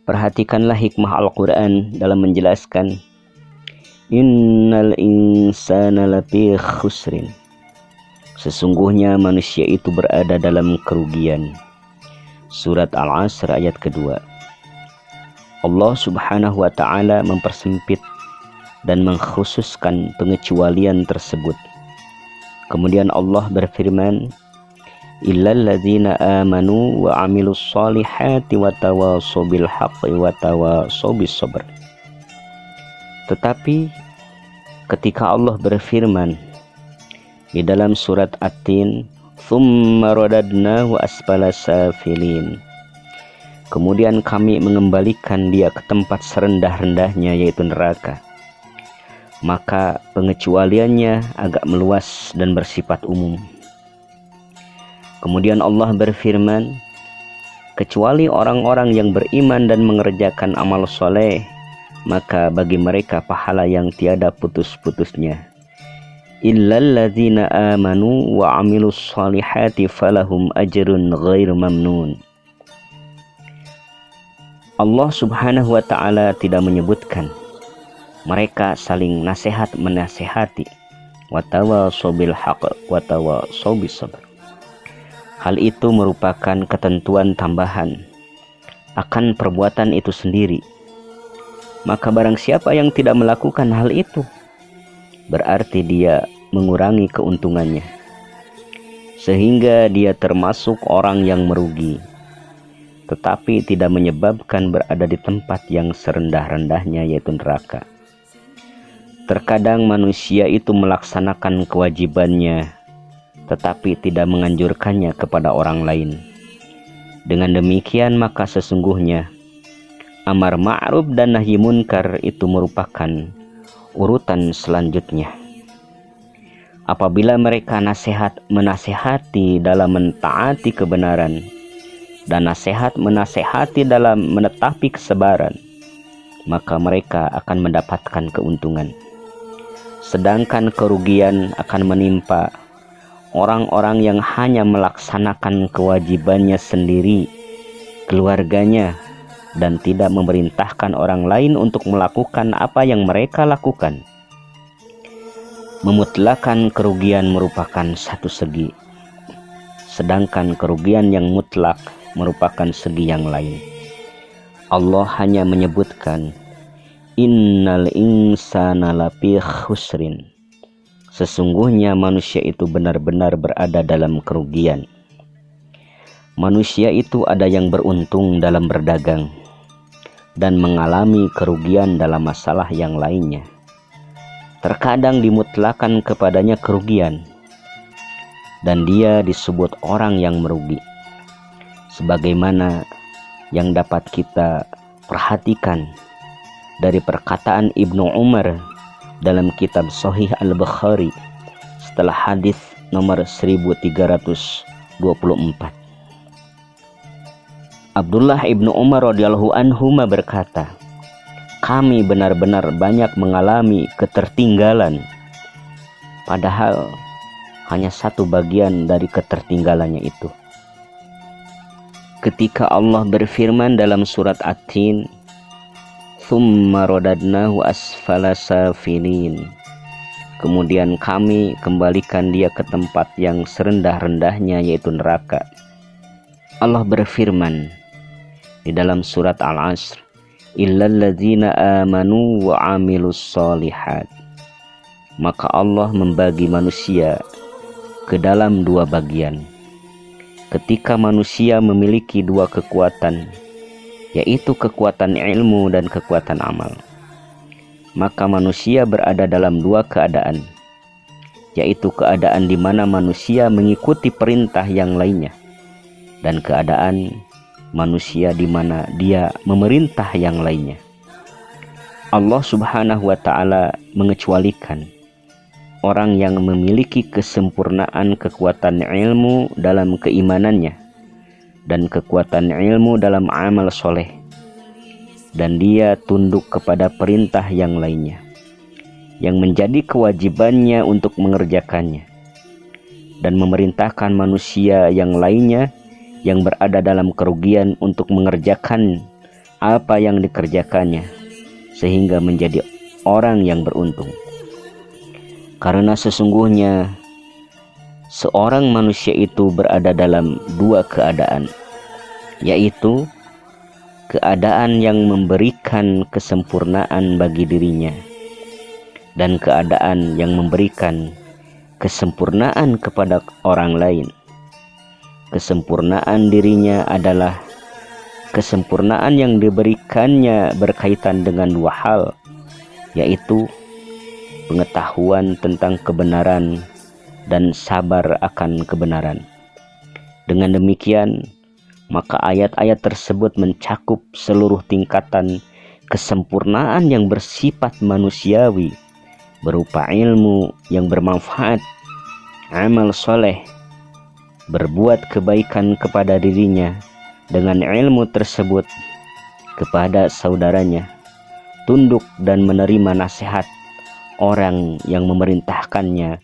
Perhatikanlah hikmah Al-Quran dalam menjelaskan innal insana lafi khusrin. Sesungguhnya manusia itu berada dalam kerugian. Surat Al-Asr ayat kedua. Allah subhanahu wa ta'ala mempersempit dan mengkhususkan pengecualian tersebut. Kemudian Allah berfirman, illal ladzina amanu wa amilus solihati wa tawassaw bil haqqi wa tawassaw bis sabr. Tetapi ketika Allah berfirman di dalam surat At-Tin, tsumma radadnahu asfala safilin, kemudian kami mengembalikan dia ke tempat serendah-rendahnya, yaitu neraka, maka pengecualiannya agak meluas dan bersifat umum. Kemudian Allah berfirman, kecuali orang-orang yang beriman dan mengerjakan amal soleh, maka bagi mereka pahala yang tiada putus-putusnya. Illal ladzina amanu wa amilus solihati falahum ajrun ghairu mamnun. Allah subhanahu wa ta'ala tidak menyebutkan mereka saling nasihat menasihati, wa tawassaw bil haqq wa tawassaw bis sabr. Hal itu merupakan ketentuan tambahan akan perbuatan itu sendiri. Maka barang siapa yang tidak melakukan hal itu, berarti dia mengurangi keuntungannya, sehingga dia termasuk orang yang merugi, tetapi tidak menyebabkan berada di tempat yang serendah-rendahnya, yaitu neraka. Terkadang manusia itu melaksanakan kewajibannya, tetapi tidak menganjurkannya kepada orang lain. Dengan demikian maka sesungguhnya amar ma'ruf dan nahi munkar itu merupakan urutan selanjutnya. Apabila mereka menasihati dalam mentaati kebenaran dan nasihat menasihati dalam menetapi kesabaran, maka mereka akan mendapatkan keuntungan. Sedangkan kerugian akan menimpa orang-orang yang hanya melaksanakan kewajibannya sendiri, keluarganya, dan tidak memerintahkan orang lain untuk melakukan apa yang mereka lakukan. Memutlakan kerugian merupakan satu segi, sedangkan kerugian yang mutlak merupakan segi yang lain. Allah hanya menyebutkan innal insana lafi khusrin. Sesungguhnya manusia itu benar-benar berada dalam kerugian. Manusia itu ada yang beruntung dalam berdagang dan mengalami kerugian dalam masalah yang lainnya. Terkadang dimutlakan kepadanya kerugian dan dia disebut orang yang merugi. Sebagaimana yang dapat kita perhatikan dari perkataan Ibnu Umar dalam kitab Sahih Al-Bukhari setelah hadis nomor 1324. Abdullah ibnu Umar radhiyallahu anhu berkata, kami benar-benar banyak mengalami ketertinggalan, padahal hanya satu bagian dari ketertinggalannya itu. Ketika Allah berfirman dalam surat At-Tin, tsumma radadnahu asfala safilin, kemudian kami kembalikan dia ke tempat yang serendah-rendahnya, yaitu neraka. Allah berfirman di dalam surat Al-Asr, illal ladzina amanu wa amilus solihat. Maka Allah membagi manusia ke dalam dua bagian. Ketika manusia memiliki dua kekuatan, yaitu kekuatan ilmu dan kekuatan amal, maka manusia berada dalam dua keadaan, yaitu keadaan di mana manusia mengikuti perintah yang lainnya, dan keadaan manusia di mana dia memerintah yang lainnya. Allah subhanahu wa ta'ala mengecualikan orang yang memiliki kesempurnaan kekuatan ilmu dalam keimanannya dan kekuatan ilmu dalam amal soleh, dan dia tunduk kepada perintah yang lainnya yang menjadi kewajibannya untuk mengerjakannya, dan memerintahkan manusia yang lainnya yang berada dalam kerugian untuk mengerjakan apa yang dikerjakannya sehingga menjadi orang yang beruntung. Karena sesungguhnya seorang manusia itu berada dalam dua keadaan, yaitu keadaan yang memberikan kesempurnaan bagi dirinya dan keadaan yang memberikan kesempurnaan kepada orang lain. Kesempurnaan dirinya adalah kesempurnaan yang diberikannya berkaitan dengan dua hal, yaitu pengetahuan tentang kebenaran dan sabar akan kebenaran. Dengan demikian, maka ayat-ayat tersebut mencakup seluruh tingkatan kesempurnaan yang bersifat manusiawi, berupa ilmu yang bermanfaat, amal soleh, berbuat kebaikan kepada dirinya dengan ilmu tersebut kepada saudaranya, tunduk dan menerima nasihat orang yang memerintahkannya